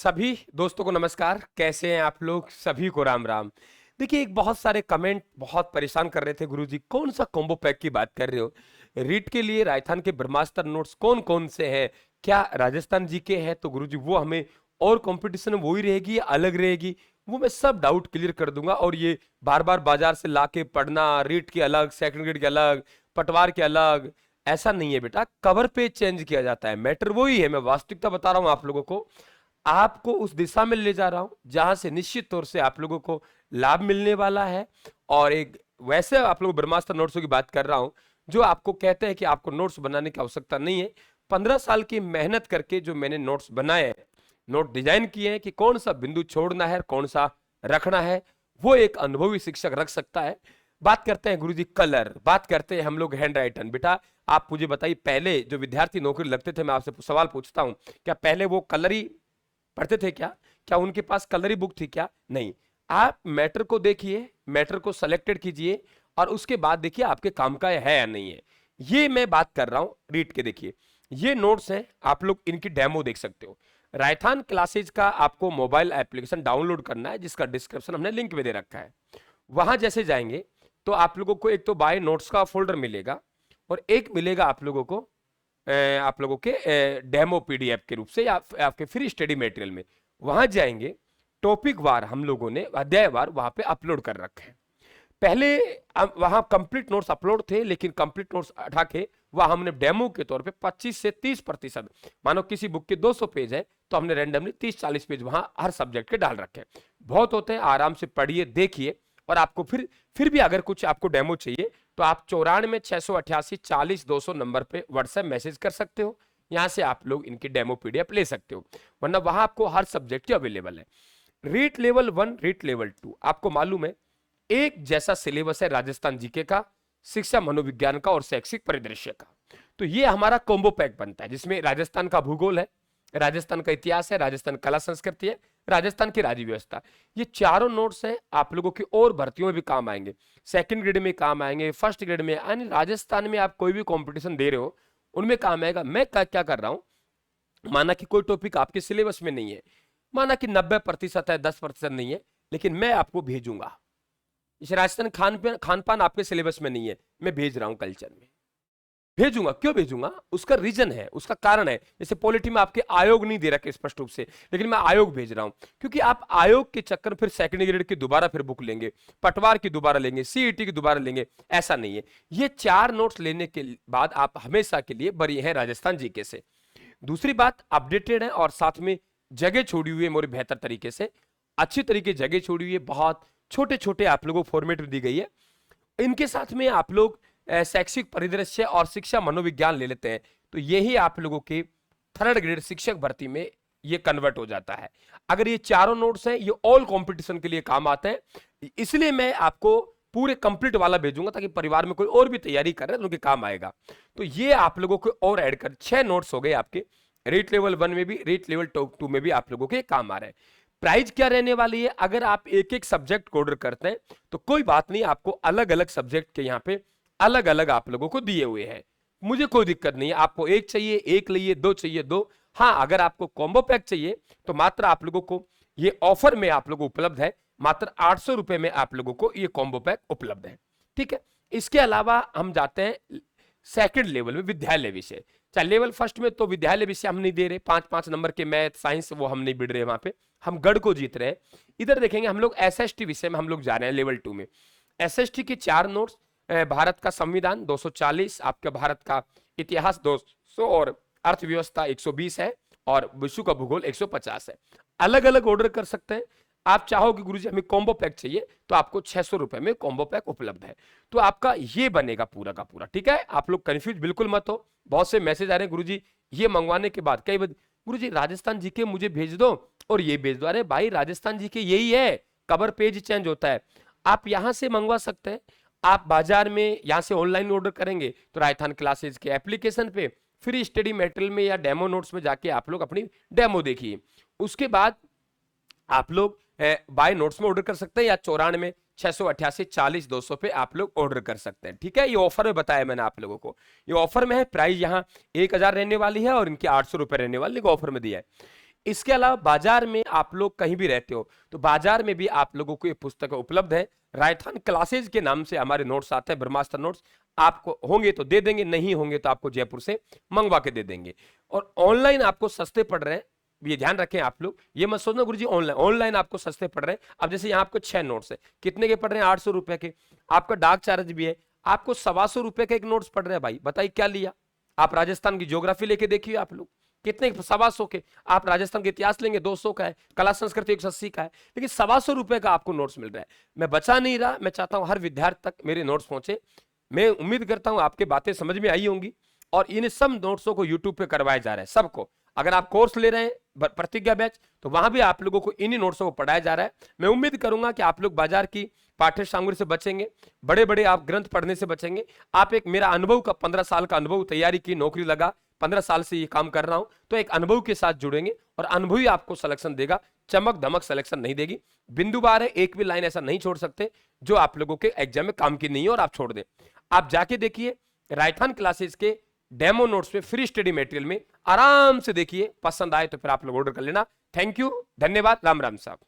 सभी दोस्तों को नमस्कार। कैसे हैं आप लोग? सभी को राम राम। देखिए, एक बहुत सारे कमेंट बहुत परेशान कर रहे थे, गुरुजी कौन सा कॉम्बो पैक की बात कर रहे हो? रीट के लिए राजस्थान के ब्रह्मास्त्र नोट्स कौन कौन से हैं? क्या राजस्थान जी के हैं? तो गुरुजी वो हमें और कंपटीशन में वही रहेगी या अलग रहेगी? वो मैं सब डाउट क्लियर कर दूंगा। और ये बार बार बाजार से लाके पढ़ना, रीट के अलग, सेकंड ग्रेड के अलग, पटवार के अलग, ऐसा नहीं है बेटा। कवर पेज चेंज किया जाता है, मैटर वही है। मैं वास्तविकता बता रहा हूं आप लोगों को, आपको उस दिशा में ले जा रहा हूं जहां से निश्चित तौर से आप लोगों को लाभ मिलने वाला है। और एक वैसे आप लोग ब्रह्मास्त्र नोट्सों की बात कर रहा हूं जो आपको कहते हैं कि आपको नोट्स बनाने की आवश्यकता नहीं है। 15 साल की मेहनत करके जो मैंने नोट्स बनाए हैं, नोट डिजाइन किए हैं कि कौन सा बिंदु छोड़ना है, कौन सा रखना है, वो एक अनुभवी शिक्षक रख सकता है। बात करते हैं गुरुजी कलर, बात करते हैं हम लोग हैंड राइटन। बेटा आप मुझे बताइए, पहले जो विद्यार्थी नौकरी लगते थे, मैं आपसे सवाल पूछता हूं, क्या पहले वो कलर ही पढ़ते थे? क्या क्या उनके पास कलरी बुक थी? क्या नहीं। आप मैटर को देखिए, मैटर को सेलेक्टेड कीजिए और उसके बाद देखिए आपके काम का है या नहीं है। ये मैं बात कर रहा हूं रीड के। देखिए ये नोट्स हैं, आप लोग इनकी डेमो देख सकते हो। रायथान क्लासेज का आपको मोबाइल एप्लीकेशन डाउनलोड करना है, जिसका डिस्क्रिप्शन हमने लिंक में दे रखा है। वहां जैसे जाएंगे तो आप लोगों को एक तो बाय नोट्स का फोल्डर मिलेगा और एक मिलेगा आप लोगों को आप लोगों के डेमो पीडीएफ के रूप से या आपके फ्री स्टडी मटेरियल में। वहां जाएंगे, टॉपिक वार हम लोगों ने अध्याय वार वहां पे अपलोड कर रखे हैं। पहले वहां कंप्लीट नोट्स अपलोड थे, लेकिन कंप्लीट नोट्स हटा के वहां हमने डेमो के तौर पे 25 से 30%, मानो किसी बुक के 200 पेज है तो हमने रैंडमली 30-40 पेज वहां हर सब्जेक्ट के डाल रखे हैं। बहुत होते हैं, आराम से पढ़िए, देखिए। और आपको फिर भी अगर कुछ आपको डेमो चाहिए तो आप 94 688 40 200 नंबर पे व्हाट्सएप मैसेज कर सकते हो। यहां से आप लोग इनकी डेमो पीडीएफ ले सकते हो, वरना वहां आपको हर सब्जेक्ट अवेलेबल है। रीट लेवल 1, रीट लेवल 2, आपको मालूम है एक जैसा सिलेबस है राजस्थान जीके का, शिक्षा मनोविज्ञान का और शैक्षिक परिदृश्य का। तो ये हमारा कॉम्बो पैक बनता है, जिसमें राजस्थान का भूगोल है, राजस्थान का इतिहास है, राजस्थान कला संस्कृति है, राजस्थान की राज्य व्यवस्था। ये चारों नोट्स हैं, आप लोगों की और भर्तियों में भी काम आएंगे, सेकंड ग्रेड में काम आएंगे, फर्स्ट ग्रेड में, यानी राजस्थान में आप कोई भी कंपटीशन दे रहे हो उनमें काम आएगा। मैं क्या कर रहा हूं, माना कि कोई टॉपिक आपके सिलेबस में नहीं है, माना कि 90% है, 10% नहीं है, लेकिन मैं आपको भेजूंगा। इस राजस्थान खान पान आपके सिलेबस में नहीं है, मैं भेज रहा हूं कल्चर में, भेजूंगा। क्यों भेजूंगा? उसका रीजन है, उसका कारण है। जैसे पॉलिटी में आपके आयोग नहीं दे रखे स्पष्ट रूप से, लेकिन मैं आयोग भेज रहा हूं क्योंकि आप आयोग के चक्कर फिर सेकंड ग्रेड की दोबारा फिर बुक लेंगे, पटवार की दोबारा लेंगे, सीईटी की दोबारा लेंगे, ऐसा नहीं है। ये 4 नोट्स लेने के बाद आप हमेशा के लिए बरी हैं राजस्थान जीके से। दूसरी बात, अपडेटेड है और साथ में जगह छोड़ी हुई है मोरी बेहतर तरीके से, अच्छी तरीके जगह छोड़ी हुई है, बहुत छोटे छोटे आप लोगों को फॉर्मेट दी गई है। इनके साथ में आप लोग शैक्षिक परिदृश्य और शिक्षा मनोविज्ञान ले लेते हैं तो यही आप लोगों के थर्ड ग्रेड शिक्षक भर्ती में ये कन्वर्ट हो जाता है। अगर ये चारों नोट्स हैं, ये ऑल कंपटीशन के लिए काम आते हैं, इसलिए मैं आपको पूरे कंप्लीट वाला भेजूंगा ताकि परिवार में कोई और भी तैयारी कर रहे हैं तो उनके काम आएगा। तो ये आप लोगों को और ऐड कर 6 नोट्स हो गए आपके, रेट लेवल 1 में भी, रेट लेवल 2 में भी आप लोगों के काम आ रहे हैं। प्राइस क्या रहने वाली है? अगर आप एक एक सब्जेक्ट को ऑर्डर करते हैं तो कोई बात नहीं, आपको अलग अलग सब्जेक्ट के यहाँ पे अलग अलग आप लोगों को दिए हुए हैं, मुझे कोई दिक्कत नहीं है। आपको एक चाहिए एक लिए, दो चाहिए दो। हाँ, अगर आपको कॉम्बो पैक चाहिए तो मात्र आप लोगों को ये ऑफर में आप लोगों को उपलब्ध है, मात्र 800 रुपए में आप लोगों को ये कॉम्बो पैक उपलब्ध है। ठीक है, इसके अलावा हम जाते हैं सेकंड लेवल में, विद्यालय विषय। चाहे लेवल फर्स्ट में तो विद्यालय विषय हम नहीं दे रहे, 5-5 नंबर के मैथ साइंस वो हम नहीं बिड़ रहे, वहां पे हम गढ़ को जीत रहे हैं। इधर देखेंगे हम लोग एसएसटी विषय में हम लोग जा रहे हैं लेवल 2 में। एसएसटी के 4 नोट्स, भारत का संविधान 240, आपका भारत का इतिहास 200 और अर्थव्यवस्था 120 है और विश्व का भूगोल 150 है। अलग अलग ऑर्डर कर सकते हैं। आप चाहो कि गुरुजी हमें कॉम्बो पैक चाहिए तो आपको 600 रुपए में कॉम्बो पैक उपलब्ध है। तो आपका ये बनेगा पूरा का पूरा। ठीक है, आप लोग कंफ्यूज बिल्कुल मत हो। बहुत से मैसेज आ रहे हैं गुरुजी ये मंगवाने के बाद, कई बार गुरुजी राजस्थान जीके मुझे भेज दो और ये भेज दो। अरे भाई, राजस्थान जीके यही है, कवर पेज चेंज होता है। आप यहां से मंगवा सकते हैं, आप बाजार में यहां से ऑनलाइन ऑर्डर करेंगे तो राजस्थान क्लासेज के एप्लीकेशन पे फ्री स्टडी मटेरियल में या डेमो नोट्स में जाके आप लोग अपनी डेमो देखिए। उसके बाद आप लोग बाय नोट्स में ऑर्डर कर सकते हैं या 94 688 40 200 पे आप लोग ऑर्डर कर सकते हैं। ठीक है, ये ऑफर में बताया मैंने आप लोगों को, ये ऑफर में है। प्राइस यहाँ 1000 रहने वाली है और इनके 800 रुपए रहने वाले ऑफर में दिया है। इसके अलावा बाजार में आप लोग कहीं भी रहते हो तो बाजार में भी आप लोगों को ये पुस्तक उपलब्ध है। राइथान क्लासेज के नाम से हमारे नोट्स आते हैं, ब्रह्मास्त्र नोट्स। आपको होंगे तो दे देंगे, नहीं होंगे तो आपको जयपुर से मंगवा के दे देंगे। और ऑनलाइन आपको सस्ते पड़ रहे हैं, ये ध्यान रखें आप लोग, ये मत सोचना गुरुजी ऑनलाइन आपको सस्ते पड़ रहे हैं। अब जैसे यहाँ आपको 6 नोट्स है, कितने के पड़ रहे हैं? 800 रुपए के। आपका डाक चार्ज भी है, आपको 125 रुपए का एक नोट्स पड़ रहा है। भाई बताइए क्या लिया? आप राजस्थान की ज्योग्राफी लेके देखिए आप लोग, कितने? 125 के। आप राजस्थान का इतिहास लेंगे 200 का है, कला संस्कृति 180 का है, लेकिन 125 रुपए का आपको नोट्स मिल रहा है। मैं बचा नहीं रहा, मैं चाहता हूं हर विद्यार्थी तक मेरे नोट्स पहुंचे। मैं उम्मीद करता हूं आपके बातें समझ में आई होंगी। और इन सब नोट्सों को यूट्यूब पे करवाया जा रहा है सबको। अगर आप कोर्स ले रहे हैं प्रतिज्ञा बैच, तो वहां भी आप लोगों को इन्हीं नोट्सों को पढ़ाया जा रहा है। मैं उम्मीद करूंगा कि आप लोग बाजार की पाठ्य सामग्री से बचेंगे, बड़े बड़े आप ग्रंथ पढ़ने से बचेंगे। आप एक मेरा अनुभव का 15 साल का अनुभव, तैयारी की, नौकरी लगा, 15 साल से ये काम कर रहा हूं, तो एक अनुभव के साथ जुड़ेंगे और अनुभव ही आपको सिलेक्शन देगा, चमक धमक सिलेक्शन नहीं देगी। बिंदु बार है, एक भी लाइन ऐसा नहीं छोड़ सकते जो आप लोगों के एग्जाम में काम की नहीं है और आप छोड़ दें। आप जाके देखिए राइथान क्लासेस के डेमो नोट्स में, फ्री स्टडी मटेरियल में आराम से देखिए, पसंद आए तो फिर आप लोग ऑर्डर कर लेना। थैंक यू, धन्यवाद, राम राम साहब।